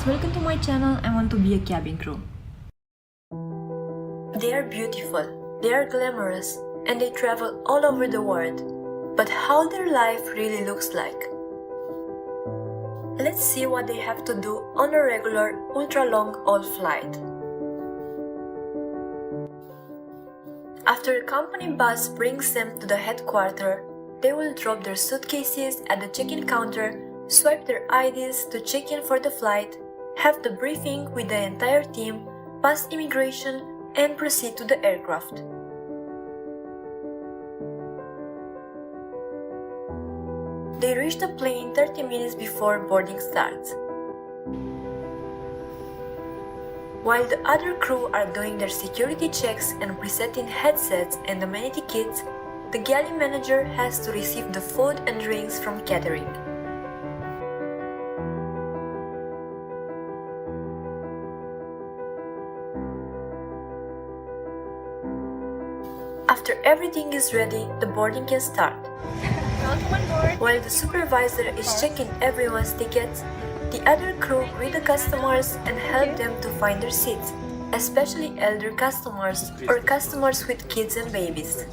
guys, welcome to my channel. I want to be a cabin crew. They are beautiful, they are glamorous, and they travel all over the world. But how their life really looks like? Let's see what they have to do on a regular ultra-long haul flight. After a company bus brings them to the headquarters, they will drop their suitcases at the check-in counter, swipe their IDs to check in for the flight, have the briefing with the entire team, pass immigration, and proceed to the aircraft. They reach the plane 30 minutes before boarding starts. While the other crew are doing their security checks and presetting headsets and amenity kits, the galley manager has to receive the food and drinks from catering. After everything is ready, the boarding can start. Welcome on board. While the supervisor is checking everyone's tickets, the other crew greet the customers and help them to find their seats, especially elder customers or customers with kids and babies.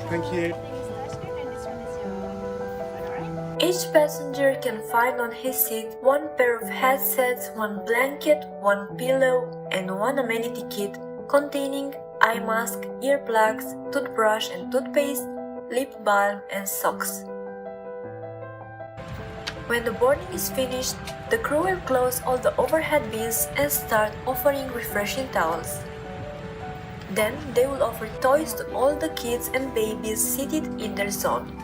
Thank you. Each passenger can find on his seat one pair of headsets, one blanket, one pillow, and one amenity kit containing eye mask, earplugs, toothbrush and toothpaste, lip balm, and socks. When the boarding is finished, the crew will close all the overhead bins and start offering refreshing towels. Then they will offer toys to all the kids and babies seated in their zone.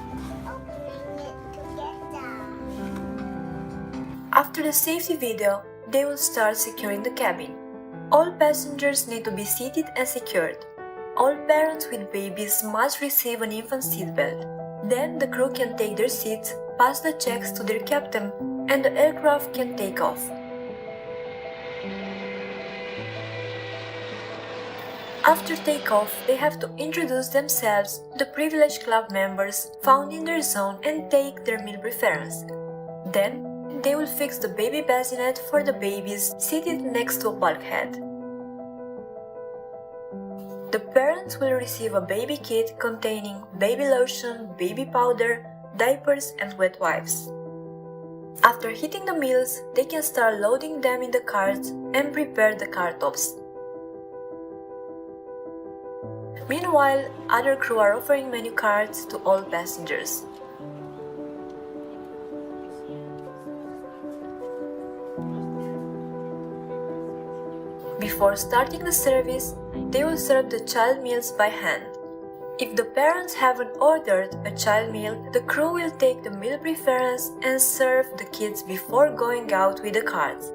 After the safety video, they will start securing the cabin. All passengers need to be seated and secured. All parents with babies must receive an infant seatbelt. Then the crew can take their seats, pass the checks to their captain, and the aircraft can take off. After takeoff, they have to introduce themselves to the privileged club members found in their zone and take their meal preference. Then, they will fix the baby bassinet for the babies seated next to a bulkhead. The parents will receive a baby kit containing baby lotion, baby powder, diapers, and wet wipes. After heating the meals, they can start loading them in the carts and prepare the car tops. Meanwhile, other crew are offering menu cards to all passengers. Before starting the service, they will serve the child meals by hand. If the parents haven't ordered a child meal, the crew will take the meal preference and serve the kids before going out with the cards.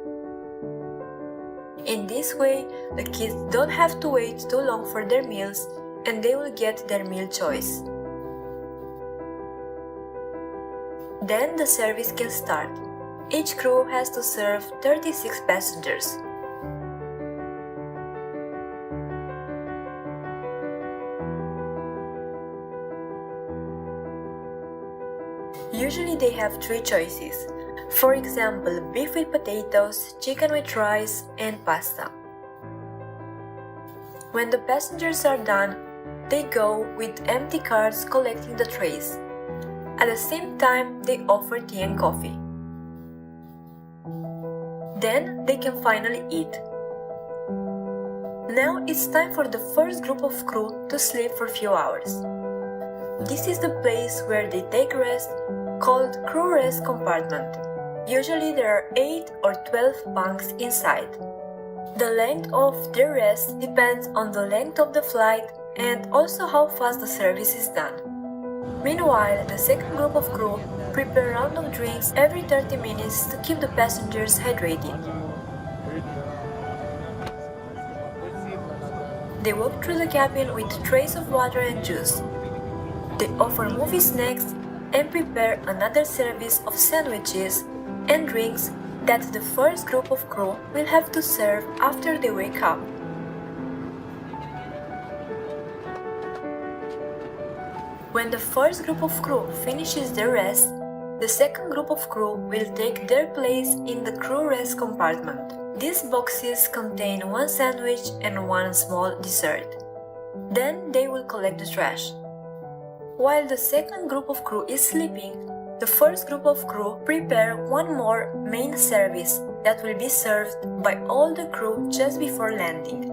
In this way, the kids don't have to wait too long for their meals and they will get their meal choice. Then the service can start. Each crew has to serve 36 passengers. Usually they have three choices. For example, beef with potatoes, chicken with rice, and pasta. When the passengers are done, they go with empty carts collecting the trays. At the same time, they offer tea and coffee. Then they can finally eat. Now it's time for the first group of crew to sleep for a few hours. This is the place where they take rest, called crew rest compartment. Usually there are 8 or 12 bunks inside. The length of their rest depends on the length of the flight and also how fast the service is done. Meanwhile, the second group of crew prepare a round of drinks every 30 minutes to keep the passengers hydrated. They walk through the cabin with trays of water and juice. They offer movie snacks and prepare another service of sandwiches and drinks that the first group of crew will have to serve after they wake up. When the first group of crew finishes their rest, the second group of crew will take their place in the crew rest compartment. These boxes contain one sandwich and one small dessert. Then they will collect the trash. While the second group of crew is sleeping, the first group of crew prepare one more main service that will be served by all the crew just before landing.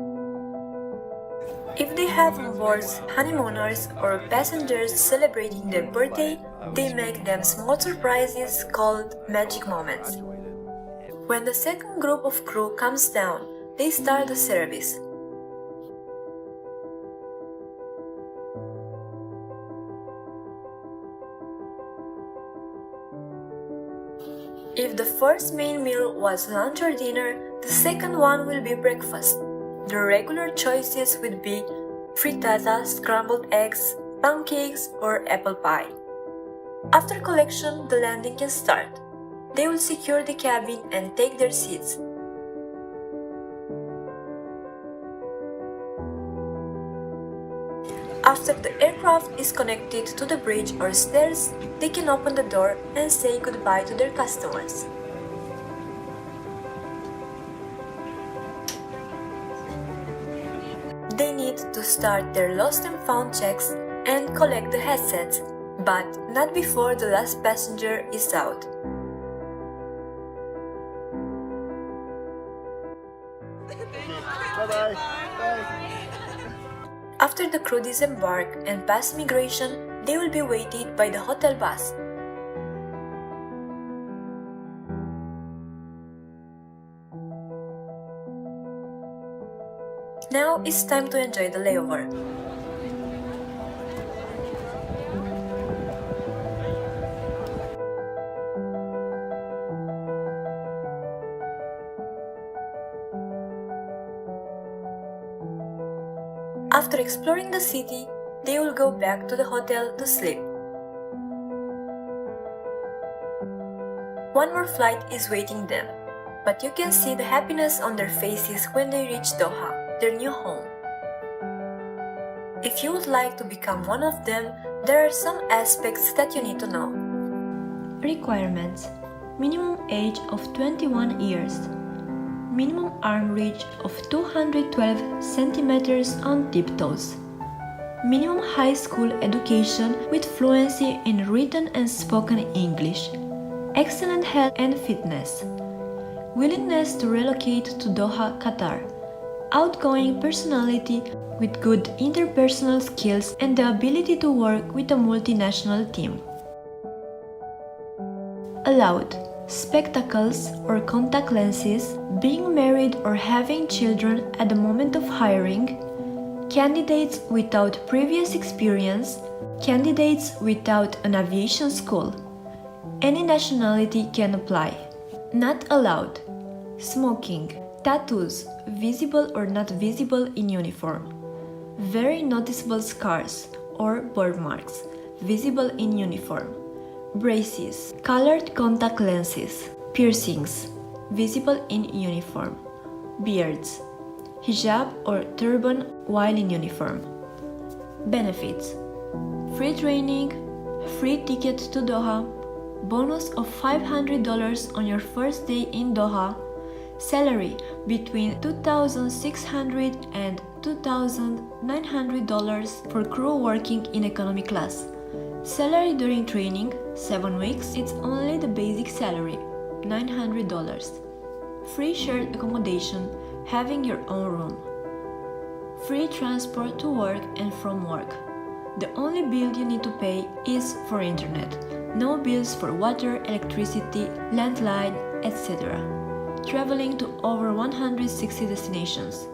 If they have on board honeymooners or passengers celebrating their birthday, they make them small surprises called magic moments. When the second group of crew comes down, they start the service. If the first main meal was lunch or dinner, the second one will be breakfast. The regular choices would be frittata, scrambled eggs, pancakes, or apple pie. After collection, the landing can start. They will secure the cabin and take their seats. After the aircraft is connected to the bridge or stairs, they can open the door and say goodbye to their customers. They need to start their lost and found checks and collect the headsets, but not before the last passenger is out. Bye-bye. Bye. After the crew disembark and pass immigration, they will be waited by the hotel bus. Now it's time to enjoy the layover. After exploring the city, they will go back to the hotel to sleep. One more flight is waiting them, but you can see the happiness on their faces when they reach Doha, their new home. If you would like to become one of them, there are some aspects that you need to know. Requirements: minimum age of 21 years, minimum arm reach of 212 centimeters on tiptoes, minimum high school education with fluency in written and spoken English, excellent health and fitness, willingness to relocate to Doha, Qatar, outgoing personality with good interpersonal skills and the ability to work with a multinational team. Allowed: spectacles or contact lenses, being married or having children at the moment of hiring, candidates without previous experience, candidates without an aviation school. Any nationality can apply. Not allowed: smoking, tattoos, visible or not visible in uniform, very noticeable scars or birthmarks, visible in uniform, braces, colored contact lenses, piercings, visible in uniform, beards, hijab or turban while in uniform. Benefits: free training, free ticket to Doha, bonus of $500 on your first day in Doha, salary between $2,600 and $2,900 for crew working in economy class. Salary during training, 7 weeks, it's only the basic salary, $900. Free shared accommodation, having your own room. Free transport to work and from work. The only bill you need to pay is for internet. No bills for water, electricity, landline, etc. Traveling to over 160 destinations.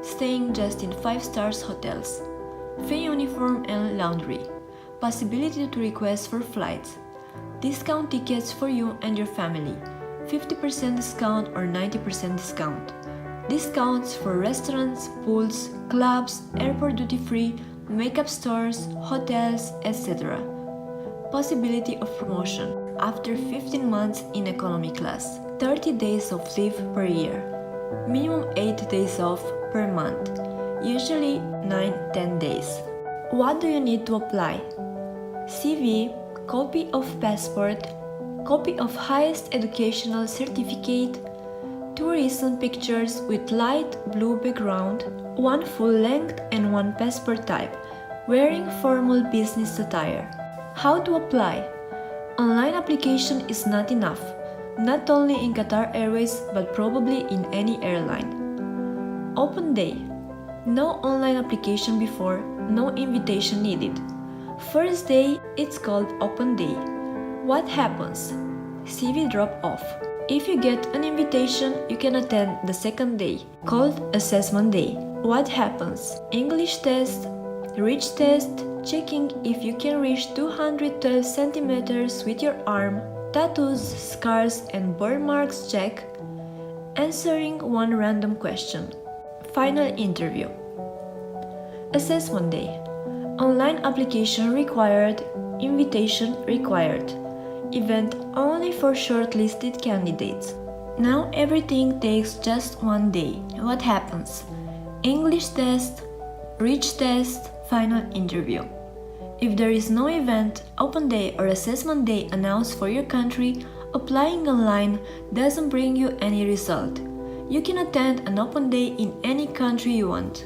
Staying just in 5-star hotels. Free uniform and laundry. Possibility to request for flights. Discount tickets for you and your family. 50% discount or 90% discount. Discounts for restaurants, pools, clubs, airport duty-free, makeup stores, hotels, etc. Possibility of promotion after 15 months in economy class. 30 days of leave per year. Minimum 8 days off per month. Usually 9-10 days. What do you need to apply? CV, copy of passport, copy of highest educational certificate, 2 recent pictures with light blue background, 1 full length and 1 passport type, wearing formal business attire. How to apply? Online application is not enough, not only in Qatar Airways but probably in any airline. Open day. No online application before, no invitation needed. First day, it's called open day. What happens? CV drop off. If you get an invitation, you can attend the second day, called assessment day. What happens? English test, reach test, checking if you can reach 212 centimeters with your arm, tattoos, scars and burn marks check, answering 1 random question. Final interview. Assessment day. Online application required, invitation required. Event only for shortlisted candidates. Now everything takes just 1 day. What happens? English test, reach test, final interview. If there is no event, open day or assessment day announced for your country, applying online doesn't bring you any result. You can attend an open day in any country you want.